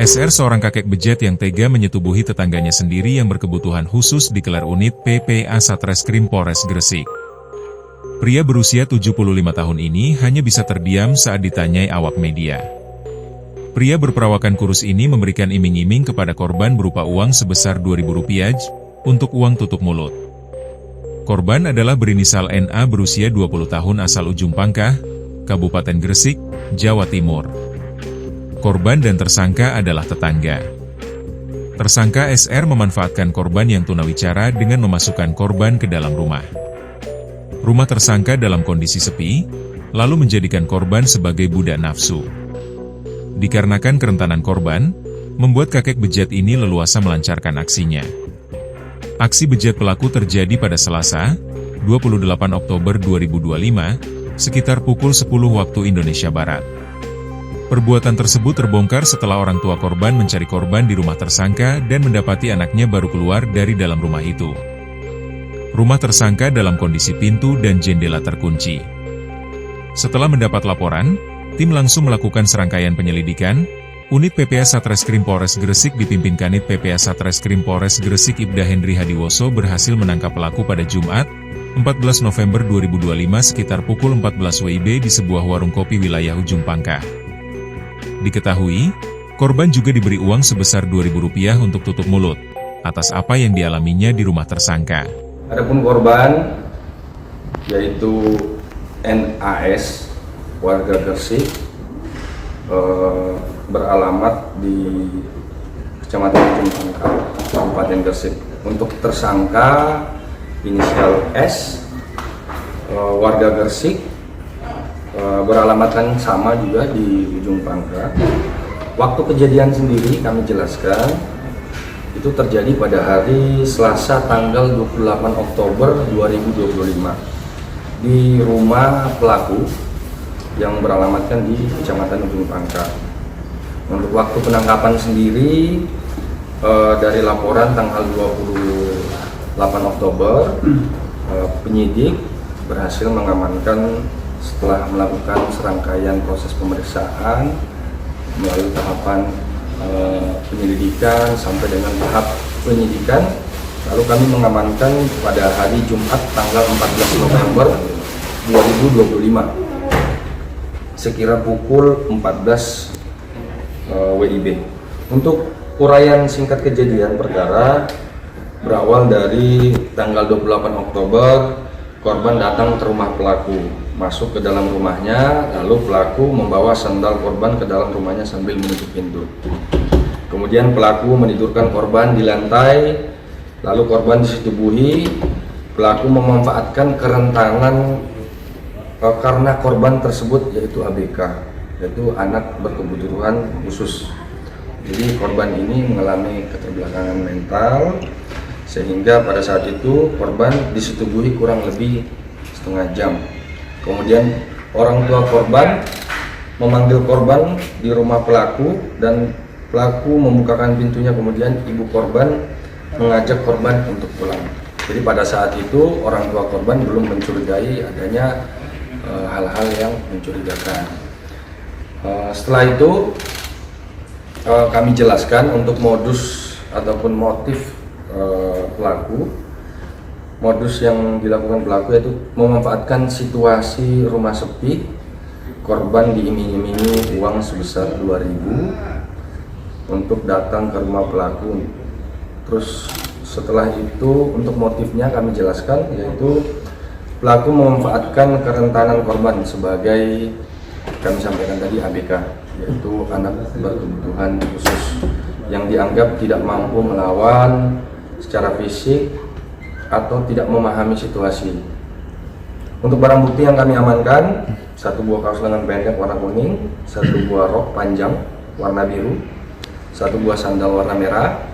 SR seorang kakek bejat yang tega menyetubuhi tetangganya sendiri yang berkebutuhan khusus dikelar unit PPA Satreskrim Polres Gresik. Pria berusia 75 tahun ini hanya bisa terdiam saat ditanyai awak media. Pria berperawakan kurus ini memberikan iming-iming kepada korban berupa uang sebesar Rp2.000 untuk uang tutup mulut. Korban adalah berinisial NA berusia 20 tahun asal Ujung Pangkah, Kabupaten Gresik, Jawa Timur. Korban dan tersangka adalah tetangga. Tersangka SR memanfaatkan korban yang tunawicara dengan memasukkan korban ke dalam rumah. Rumah tersangka dalam kondisi sepi, lalu menjadikan korban sebagai budak nafsu. Dikarenakan kerentanan korban, membuat kakek bejat ini leluasa melancarkan aksinya. Aksi bejat pelaku terjadi pada Selasa, 28 Oktober 2025, sekitar pukul 10 waktu Indonesia Barat. Perbuatan tersebut terbongkar setelah orang tua korban mencari korban di rumah tersangka dan mendapati anaknya baru keluar dari dalam rumah itu. Rumah tersangka dalam kondisi pintu dan jendela terkunci. Setelah mendapat laporan, tim langsung melakukan serangkaian penyelidikan. Unit PPA Satreskrim Polres Gresik dipimpin Kanit PPA Satreskrim Polres Gresik Ibda Hendri Hadiwoso berhasil menangkap pelaku pada Jumat, 14 November 2025 sekitar pukul 14 WIB di sebuah warung kopi wilayah Ujung Pangkah. Diketahui, korban juga diberi uang sebesar Rp2.000 untuk tutup mulut, atas apa yang dialaminya di rumah tersangka. Adapun korban, yaitu NAS, warga Gresik, beralamat di Kecamatan Ujung Pangkah, Kabupaten Gresik. Untuk tersangka, inisial S, warga Gresik, beralamatkan sama juga di Ujung Pangkah. Waktu kejadian sendiri kami jelaskan itu terjadi pada hari Selasa tanggal 28 Oktober 2025 di rumah pelaku yang beralamatkan di Kecamatan Ujung Pangkah. Untuk waktu penangkapan sendiri dari laporan tanggal 28 Oktober penyidik berhasil mengamankan setelah melakukan serangkaian proses pemeriksaan melalui tahapan penyelidikan sampai dengan tahap penyidikan, lalu kami mengamankan pada hari Jumat tanggal 14 November 2025 sekira pukul 14 WIB. Untuk uraian singkat kejadian perkara berawal dari tanggal 28 Oktober, korban datang ke rumah pelaku, masuk ke dalam rumahnya, lalu pelaku membawa sandal korban ke dalam rumahnya sambil menutup pintu. Kemudian pelaku menidurkan korban di lantai, lalu korban disetubuhi. Pelaku memanfaatkan kerentanan karena korban tersebut yaitu ABK, yaitu anak berkebutuhan khusus. Jadi korban ini mengalami keterbelakangan mental, sehingga pada saat itu korban disetubuhi kurang lebih setengah jam. Kemudian orang tua korban memanggil korban di rumah pelaku dan pelaku membukakan pintunya, kemudian ibu korban mengajak korban untuk pulang. Jadi pada saat itu orang tua korban belum mencurigai adanya hal-hal yang mencurigakan. Setelah itu kami jelaskan untuk modus ataupun motif pelaku. Modus yang dilakukan pelaku yaitu memanfaatkan situasi rumah sepi, korban diiming-imingi uang sebesar Rp2.000 untuk datang ke rumah pelaku. Terus setelah itu untuk motifnya kami jelaskan, yaitu pelaku memanfaatkan kerentanan korban sebagai kami sampaikan tadi ABK, yaitu anak berkebutuhan khusus yang dianggap tidak mampu melawan secara fisik atau tidak memahami situasi. Untuk barang bukti yang kami amankan, satu buah kaos lengan pendek warna kuning, satu buah rok panjang warna biru, satu buah sandal warna merah,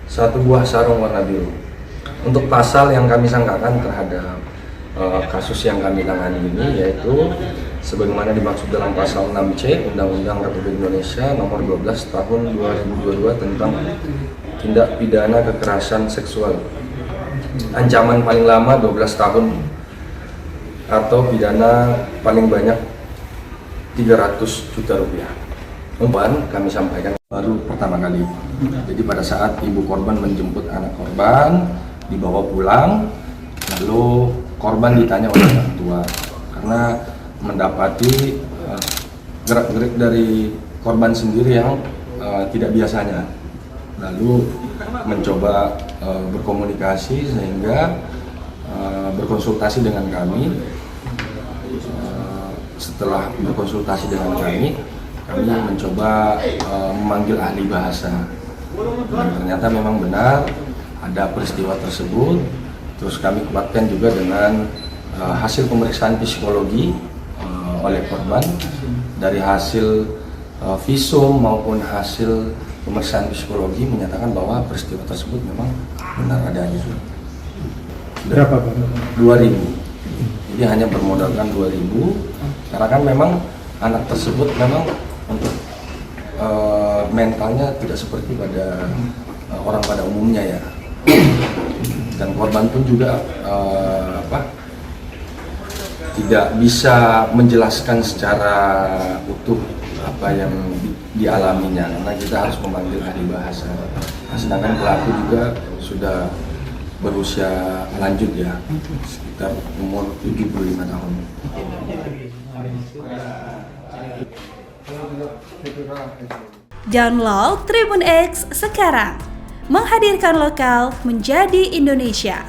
satu buah sarung warna biru. Untuk pasal yang kami sangkakan terhadap kasus yang kami tangani ini yaitu sebagaimana dimaksud dalam pasal 6C Undang-Undang Republik Indonesia nomor 12 tahun 2022 tentang tindak pidana kekerasan seksual. Ancaman paling lama 12 tahun atau pidana paling banyak 300 juta rupiah. umpan kami sampaikan baru pertama kali. Jadi pada saat ibu korban menjemput anak korban, dibawa pulang, lalu korban ditanya oleh orang tua karena mendapati gerak-gerik dari korban sendiri yang tidak biasanya. Lalu mencoba berkomunikasi sehingga berkonsultasi dengan kami. Setelah berkonsultasi dengan kami mencoba memanggil ahli bahasa. Dan ternyata memang benar ada peristiwa tersebut. Terus kami kuatkan juga dengan hasil pemeriksaan psikologi oleh korban. Dari hasil visum maupun hasil pemeriksaan psikologi menyatakan bahwa peristiwa tersebut memang benar adanya. Berapa Pak? 2.000. Jadi hanya bermodalkan 2.000 karena kan memang anak tersebut memang untuk mentalnya tidak seperti pada orang pada umumnya ya. Dan korban pun juga tidak bisa menjelaskan secara utuh apa yang dialaminya karena kita harus memanggil ahli bahasa. Nah, sedangkan pelaku juga sudah berusia lanjut ya, sekitar umur 75 tahun. Download Tribun X sekarang, menghadirkan lokal menjadi Indonesia.